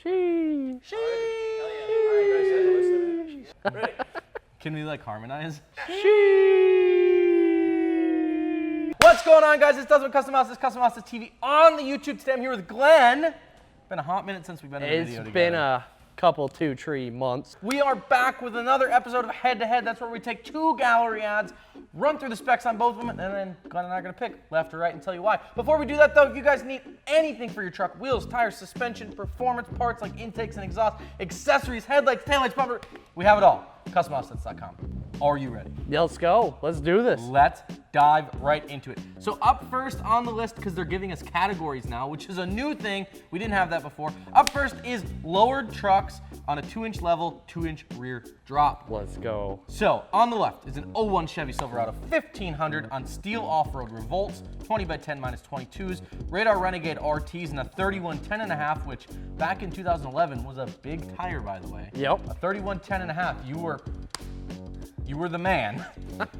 Sheesh. Sheesh. Ready? Can we like harmonize? Sheesh. What's going on, guys? It's Doesn't Custom House. It's Custom House TV on the YouTube. Today I'm here with Glenn. It's been a hot minute since we've been in a video together. It's been a couple 2-3 months. We are back with another episode of Head to Head. That's where we take two gallery ads, run through the specs on both of them, and then Glenn and I are going to pick left or right and tell you why. Before we do that, though, if you guys need anything for your truck, wheels, tires, suspension, performance parts like intakes and exhaust, accessories, headlights, taillights, bumper, we have it all. CustomHouseSets.com. Are you ready? Yeah, let's go. Let's do this. Let's dive right into it. So up first on the list, because they're giving us categories now, which is a new thing. We didn't have that before. Up first is lowered trucks on a 2-inch level, 2-inch rear drop. Let's go. So on the left is an 01 Chevy Silverado 1500 on steel off-road Revolts, 20x10 minus 22s, Radar Renegade RTs, and a 31 10.5, which back in 2011 was a big tire, by the way. Yep. A 31 10.5. You were the man.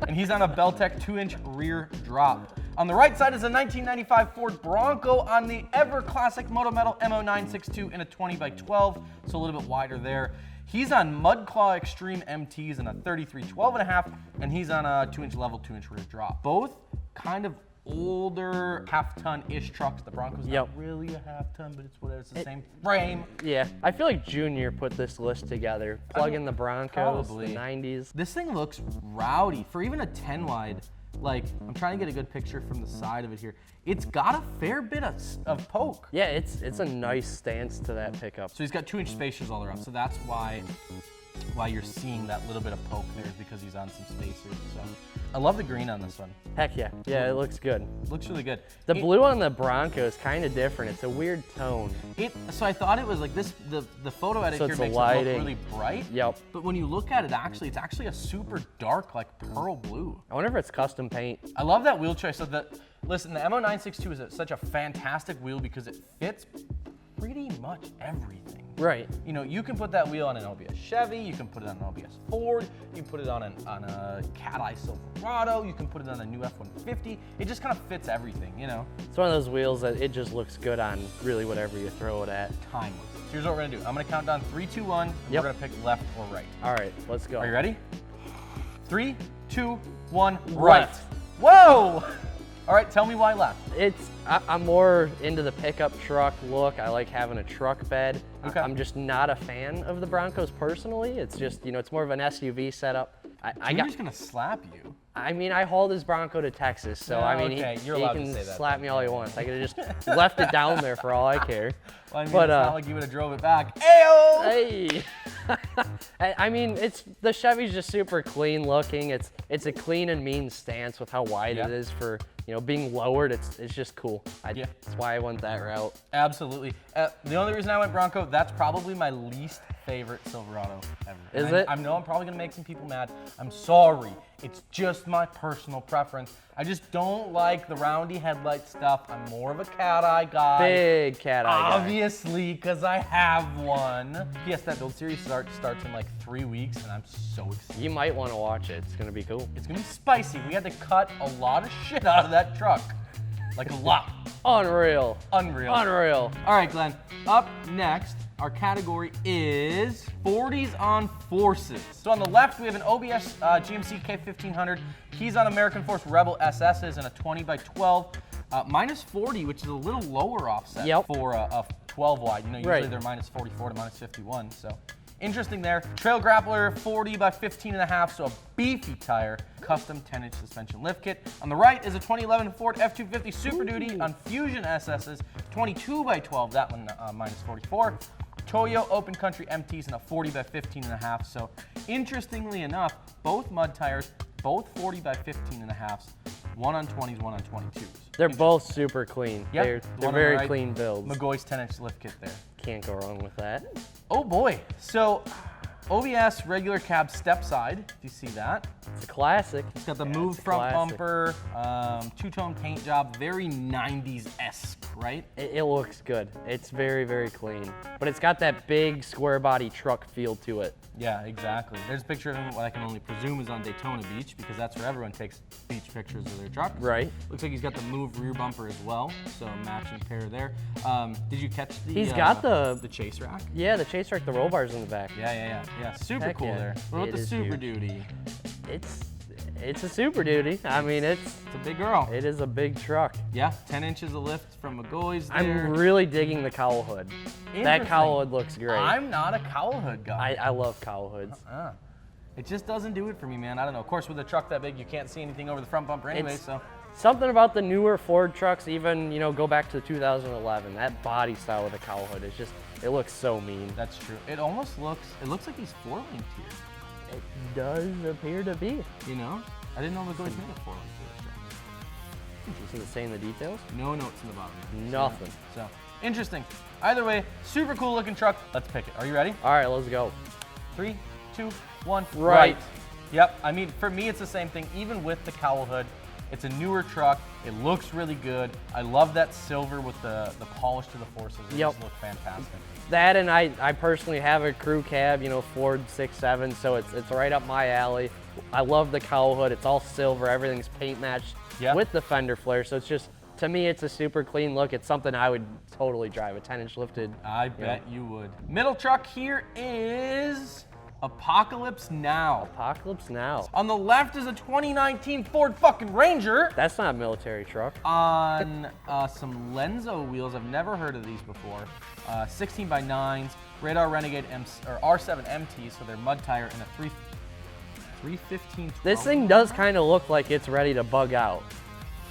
And he's on a Belltech 2-inch rear drop. On the right side is a 1995 Ford Bronco on the ever classic Moto Metal MO962 in a 20x12, so a little bit wider there. He's on Mudclaw Extreme MTs in a 33 12.5, and he's on a 2-inch level, 2-inch rear drop. Both kind of older half-ton-ish trucks. The Bronco's not really a half-ton, but it's whatever. It's the same frame. Yeah, I feel like Junior put this list together. Plug in the Broncos, probably. the 90s. This thing looks rowdy for even a 10 wide. Like, I'm trying to get a good picture from the side of it here. It's got a fair bit of poke. Yeah, it's a nice stance to that pickup. So he's got 2-inch spacers all around. So that's why you're seeing that little bit of poke there, is because he's on some spacers. So I love the green on this one. Heck yeah. Yeah, it looks good. It looks really good. The blue on the Bronco is kind of different. It's a weird tone. So I thought it was like this, the photo edit So here it's makes it lighting. look really bright. Yep. But when you look at it, it's actually a super dark, like pearl blue. I wonder if it's custom paint. I love that wheel choice. So listen, the MO962 is such a fantastic wheel because it fits pretty much everything. Right. You know, you can put that wheel on an OBS Chevy, you can put it on an OBS Ford, you can put it on a cat-eye Silverado, you can put it on a new F-150. It just kind of fits everything, you know? It's one of those wheels that it just looks good on really whatever you throw it at. Timeless. So here's what we're gonna do. I'm gonna count down 3, 2, 1. Yep. We're gonna pick left or right. All right, let's go. Are you ready? 3, 2, 1, Right. right. Whoa! All right, tell me why left. I'm more into the pickup truck look. I like having a truck bed. Okay. I'm just not a fan of the Broncos personally. It's just, you know, it's more of an SUV setup. I'm just gonna slap you. I mean, I hauled his Bronco to Texas, so I mean, okay. he You're allowed can to say that. slap me all he wants. I could have just left it down there for all I care. Well, I mean, But, it's not like you would have drove it back. Ayo! Hey! I mean, the Chevy's just super clean looking. It's a clean and mean stance with how wide it is for, you know, being lowered. It's just cool. That's why I went that route. Absolutely. The only reason I went Bronco, that's probably my least favorite Silverado ever. Is it? I know I'm probably gonna make some people mad. I'm sorry. It's just my personal preference. I just don't like the roundy headlight stuff. I'm more of a cat-eye guy. Big cat-eye guy. Obviously, because I have one. Yes, that build series starts in like 3 weeks, and I'm so excited. You might want to watch it. It's gonna be cool. It's gonna be spicy. We had to cut a lot of shit out of that truck. Like a lot. Unreal. Unreal. Unreal. All right, Glenn. Up next, our category is 40s on Forces. So on the left, we have an OBS GMC K1500. He's on American Force Rebel SS's in a 20x12. Minus 40, which is a little lower offset for a 12 wide. You know, usually they're minus 44 to minus 51, so. Interesting there. Trail Grappler 40x15.5, so a beefy tire. Custom 10-inch suspension lift kit. On the right is a 2011 Ford F-250 Super Duty on Fusion SS's, 22x12, that one minus 44. Toyo Open Country MTs in a 40x15.5. So interestingly enough, both mud tires, both 40x15.5s, one on 20s, one on 22s. They're both super clean. Yep. They're very clean builds. McGoy's 10-inch lift kit there. Can't go wrong with that. Oh boy. So OBS regular cab step side. Do you see that? It's a classic. It's got the move front bumper, two-tone paint job, very 90s-esque right? It looks good. It's very, very clean. But it's got that big square body truck feel to it. Yeah, exactly. There's a picture of him, what I can only presume is on Daytona Beach, because that's where everyone takes beach pictures of their trucks. Right. Looks like he's got the moved rear bumper as well, so matching pair there. Did you catch the? He's got the chase rack. Yeah, the chase rack, the roll bars in the back. Yeah. Super Heck cool yeah. there. What about It the is Super huge. Duty? It's a Super Duty. I mean, It's a big girl. it is a big truck. Yeah, 10 inches of lift from McGoy's there. I'm really digging the cowl hood. That Interesting. cowl hood looks great. I'm not a cowl hood guy. I love cowl hoods. It just doesn't do it for me, man. I don't know. Of course, with a truck that big, you can't see anything over the front bumper anyway, It's- so. Something about the newer Ford trucks, even, go back to 2011, that body style with the cowl hood is just, it looks so mean. That's true. It looks like he's four-linked here. It does appear to be. You know? I didn't know McGoy's made a four-link for this truck. Does it say in the details? No notes in the bottom. Nothing. So, interesting. Either way, super cool looking truck. Let's pick it. Are you ready? All right, let's go. 3, 2, 1. Right. Yep. I mean, for me, it's the same thing. Even with the cowl hood, it's a newer truck. It looks really good. I love that silver with the polish to the forces. It Yep. just looks fantastic. That, and I personally have a crew cab, Ford 6.7, so it's right up my alley. I love the cowl hood. It's all silver. Everything's paint matched with the fender flare. So it's just, to me, it's a super clean look. It's something I would totally drive, a 10-inch lifted. I bet you would. Middle truck here is Apocalypse Now. Apocalypse Now. On the left is a 2019 Ford fucking Ranger. That's not a military truck. On some Lenzo wheels. I've never heard of these before. 16 by 9s, Radar Renegade R7 MT, so they're mud tire, and a 315 12. This thing does kind of look like it's ready to bug out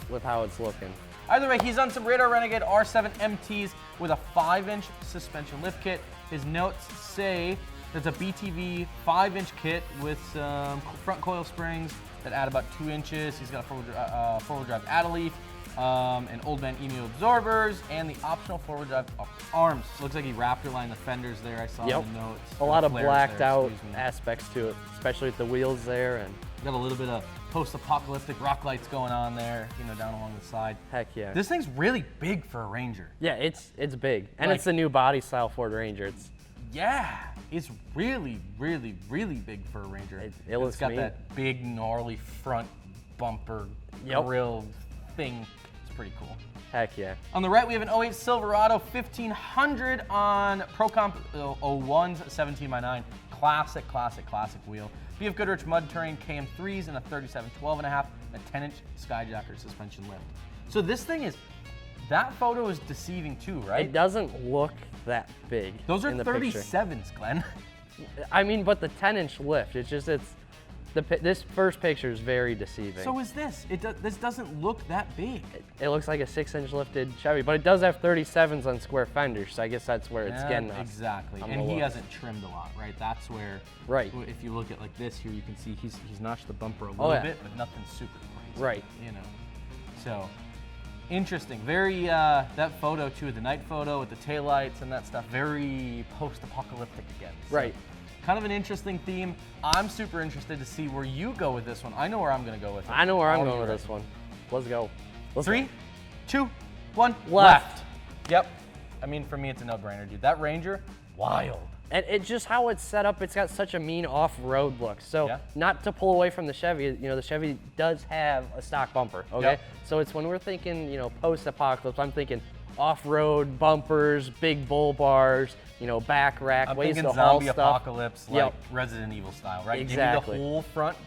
with how it's looking. Either way, he's on some Radar Renegade R7 MTs with a 5-inch suspension lift kit. His notes say there's a BTV 5-inch kit with some front coil springs that add about 2 inches. He's got a four-wheel drive Adeleaf, and Old Man emu absorbers, and the optional four-wheel drive arms. Looks like he Raptor lined the fenders there. I saw in the notes. A lot of Flares blacked there, out excuse me. aspects to it, especially with the wheels there. And Got a little bit of post-apocalyptic rock lights going on there, down along the side. heck yeah. This thing's really big for a Ranger. Yeah, it's big. And Like- it's the new body style Ford Ranger. It's really, really, really big for a Ranger. It looks It's got mean. that big, gnarly front bumper grill thing. It's pretty cool. Heck yeah. On the right, we have an 08 Silverado 1500 on Pro Comp 01's 17 by 9. Classic wheel. BF Goodrich Mud Terrain KM3s and a 37 12.5 and a 10-inch Skyjacker suspension lift. So this thing is, that photo is deceiving too, right? It doesn't look that big. Those are in the picture. 37s, Glenn. I mean, but the 10-inch lift, this first picture is very deceiving. So is this. This doesn't look that big. It looks like a 6-inch lifted Chevy, but it does have 37s on square fenders, so I guess that's where it's getting us. Exactly. on And the he look. hasn't trimmed a lot, right? That's where, if you look at like this here, you can see he's notched the bumper a little bit, but nothing super crazy. Right. So, interesting. Very, that photo too, the night photo with the taillights and that stuff, very post-apocalyptic again. So, Right. kind of an interesting theme. I'm super interested to see where you go with this one. I know where I'm going to go with it. I know where I'm Are going you with ready? this one. Let's go. 3, 2, 1, Left. Yep. I mean, for me, it's a no-brainer, dude. That Ranger, wild. And it's just how it's set up. It's got such a mean off-road look. So not to pull away from the Chevy, the Chevy does have a stock bumper, okay? Yep. So it's when we're thinking, post-apocalypse, I'm thinking off-road bumpers, big bull bars, back rack, I'm ways thinking to haul zombie stuff. apocalypse, like Yep. Resident Evil style, right? Exactly. Give me the whole front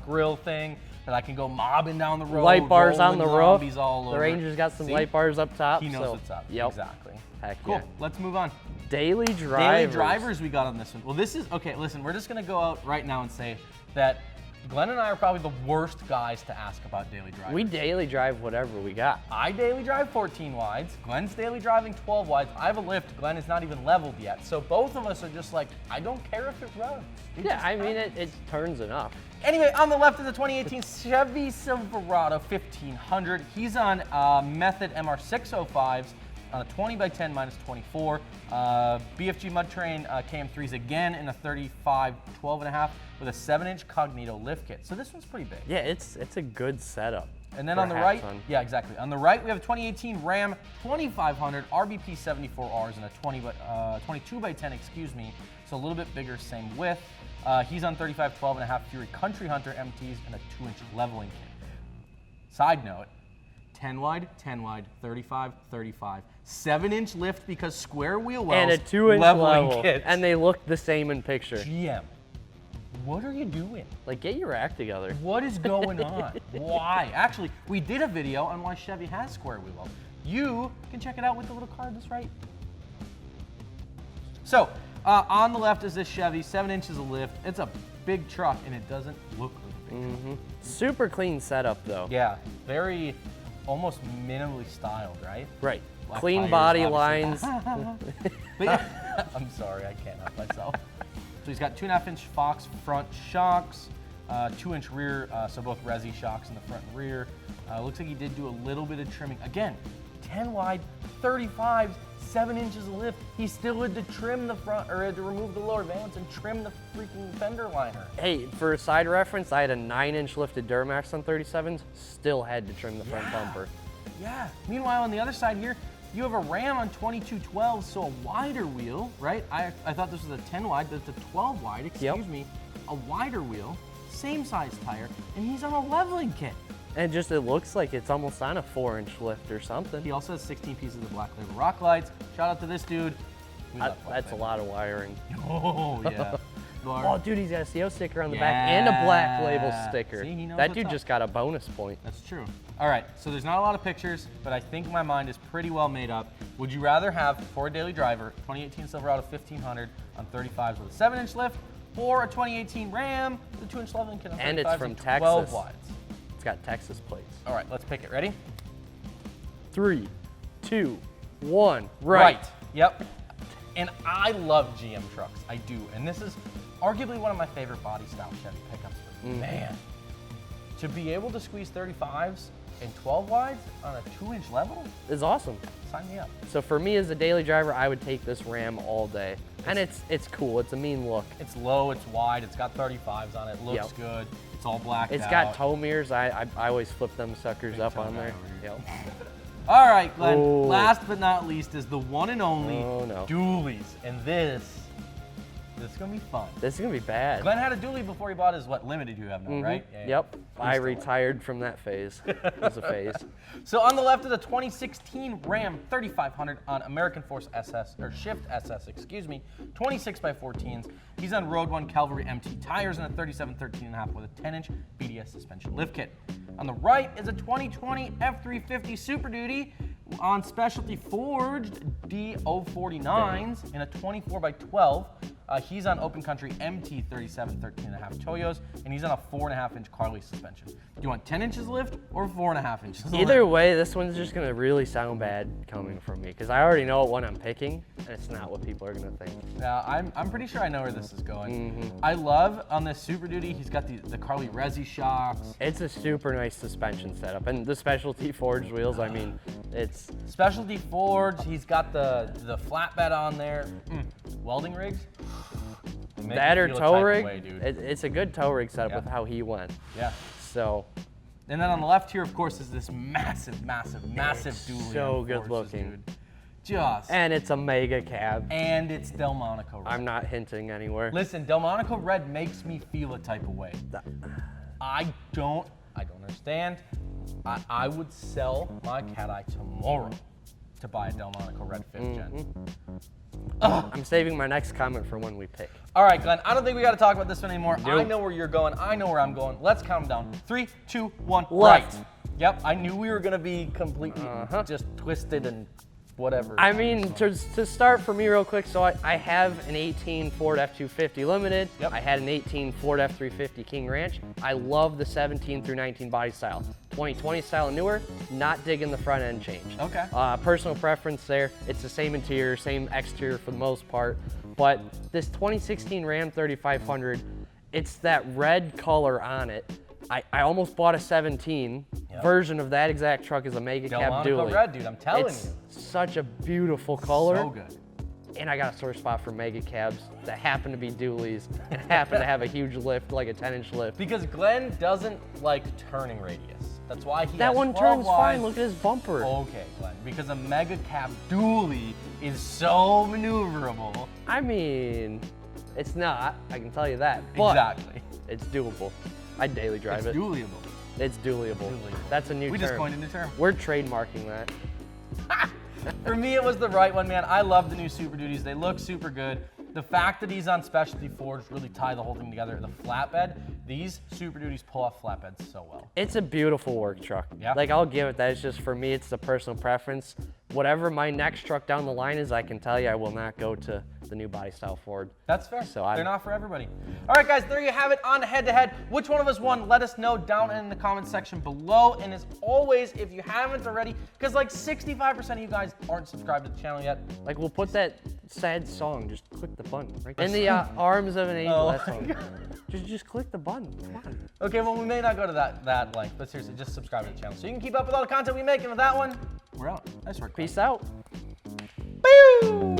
grill thing that I can go mobbing down the road. Light bars on the rolling roof. zombies all The over. Ranger's got some See? light bars up top. He knows so, what's up. Yep. Exactly. Heck Cool. yeah. Let's move on. Daily drivers. Daily drivers we got on this one. Well, this is, okay, listen, we're just going to go out right now and say that Glenn and I are probably the worst guys to ask about daily drivers. We daily drive whatever we got. I daily drive 14 wides. Glenn's daily driving 12 wides. I have a lift. Glenn is not even leveled yet. So both of us are just like, I don't care if it runs. It Yeah, just I mean, runs. it turns enough. Anyway, on the left is the 2018 Chevy Silverado 1500. He's on Method MR605s on a 20 by 10 minus 24. BFG Mud Terrain KM3s again in a 35 12.5 with a 7-inch Cognito lift kit. So this one's pretty big. Yeah, it's a good setup. And then For on the a half right, ton. yeah, exactly. On the right, we have a 2018 Ram 2500 RBP 74Rs and a 22 by 10, excuse me. So a little bit bigger, same width. He's on 35, 12.5 Fury Country Hunter MTs and a 2-inch leveling kit. Side note, 10 wide, 35, 35. 7-inch lift because square wheel wells. And a 2-inch leveling level. kits. And they look the same in picture. GM, what are you doing? Like, get your act together. What is going on? Why? Actually, we did a video on why Chevy has square wheel wells. You can check it out with the little card that's right. So, on the left is this Chevy, 7 inches of lift. It's a big truck, and it doesn't look really big. Super clean setup, though. Yeah, very, almost minimally styled, right? Right. Black Clean tires, body obviously. lines. But yeah, I'm sorry, I can't help myself. So he's got 2.5-inch Fox front shocks, 2-inch rear, so both resi shocks in the front and rear. Looks like he did do a little bit of trimming. Again, 10 wide, 35s, 7 inches of lift. He still had to trim the front, or had to remove the lower valance and trim the freaking fender liner. Hey, for a side reference, I had a 9-inch lifted Duramax on 37s, still had to trim the front bumper. Yeah. Meanwhile, on the other side here, you have a Ram on 2212, so a wider wheel, right? I thought this was a 10 wide, but it's a 12 wide, excuse me. A wider wheel, same size tire, and he's on a leveling kit. And just, it looks like it's almost on a 4-inch lift or something. He also has 16 pieces of black label rock lights. Shout out to this dude. We love black That's a label. lot of wiring. Oh, yeah. Oh, dude, he's got a CO sticker on the back and a black label Yeah. sticker. See, he knows that what's dude up. just got a bonus point. That's true. All right, so there's not a lot of pictures, but I think my mind is pretty well made up. Would you rather have, for a daily driver, 2018 Silverado 1500 on 35s with a 7-inch lift, or a 2018 Ram with a 2-inch leveling kit on 35s And it's from and Texas. 12 wides? It's got Texas plates. All right, let's pick it. Ready? 3, 2, 1, right. Yep. And I love GM trucks. I do. And this is arguably one of my favorite body style Chevy pickups. But man, to be able to squeeze 35s and 12 wides on a 2-inch level, It's awesome. sign me up. So for me as a daily driver, I would take this Ram all day. And it's cool. It's a mean look. It's low, it's wide, it's got 35s on it, looks Yep. good. It's all blacked It's out. got tow mirrors. I always flip them suckers Big up tow on guy there. over here. Yep. All right, Glenn. Oh. Last but not least is the one and only Oh, no. dualies. And this is gonna be fun. This is gonna be bad. Glenn had a dually before he bought his, what, Limited you have now, right? Yeah, yeah. Yep. I still retired from that phase. It was a phase. So on the left is a 2016 Ram 3500 on American Force SS, or Shift SS, excuse me, 26 by 14s. He's on Road 1 Cavalry MT tires and a 37 13.5 with a 10-inch BDS suspension lift kit. On the right is a 2020 F350 Super Duty on specialty forged D049s in a 24 by 12. He's on Open Country MT 37 13.5 Toyos, and he's on a 4.5-inch Carly suspension. Do you want 10 inches lift or 4.5 inches lift? Either way, this one's just gonna really sound bad coming from me because I already know what one I'm picking, and it's not what people are gonna think. Yeah, I'm pretty sure I know where this is going. I love on this Super Duty, he's got the Carly Resi shocks. It's a super nice suspension setup, and the specialty forged wheels. I mean, it's Specialty forged, he's got the flatbed on there. Welding rigs? They make that me or feel a tow type of rig. way, dude. It's a good tow rig setup Yeah. with how he went. Yeah. So And then on the left here, of course, is this massive dually. so on good forces, looking. dude. Just. and it's a mega cab. And it's Delmonico red. I'm not hinting anywhere. Listen, Delmonico red makes me feel a type of way. I don't understand. I would sell my Cat Eye tomorrow to buy a Delmonico red 5th gen. I'm saving my next comment for when we pick. All right, Glenn, I don't think we got to talk about this one anymore. I Nope. know where you're going. I know where I'm going. Let's count them down. 3, 2, 1, Left. right. Yep, I knew we were going to be completely just twisted and whatever. I mean, to start for me real quick, so I have an 18 Ford F250 Limited. Yep. I had an 18 Ford F350 King Ranch. I love the 17 through 19 body style. 2020 style and newer, not digging the front end change. Okay. Personal preference there. It's the same interior, same exterior for the most part. But this 2016 Ram 3500, it's that red color on it. I almost bought a 17 version of that exact truck as a mega cab Delmonico dually. red, dude, I'm telling It's you. such a beautiful color. So good. And I got a sore spot for mega cabs that happen to be dualies and happen to have a huge lift, like a 10-inch lift. Because Glenn doesn't like turning radius. That's why he That has one 12 turns wide. fine. Look at his bumper. Okay, Glenn, because a mega cab dually is so maneuverable. I mean, it's not. I can tell you that. But Exactly. it's doable. I daily drive It's it. dualiable. It's dualiable. That's a new term. We just coined a new term. We're trademarking that. For me, it was the right one, man. I love the new Super Duties. They look super good. The fact that he's on specialty Fords really tie the whole thing together. The flatbed, these Super Duties pull off flatbeds so well. It's a beautiful work truck. Yeah. Like, I'll give it that. It's just, for me, it's the personal preference. Whatever my next truck down the line is, I can tell you I will not go to the new body style Ford. That's fair. So they're not for everybody. All right, guys, there you have it on head-to-head. Which one of us won? Let us know down in the comment section below. And as always, if you haven't already, because like 65% of you guys aren't subscribed to the channel yet. Like, we'll put that sad song. Just click the button. Right in the arms of an angel. Oh That song. Just click the button. Come on. Okay, well, we may not go to that length, but seriously, just subscribe to the channel so you can keep up with all the content we make. And with that one, we're out. Nice work. Peace out. Boo!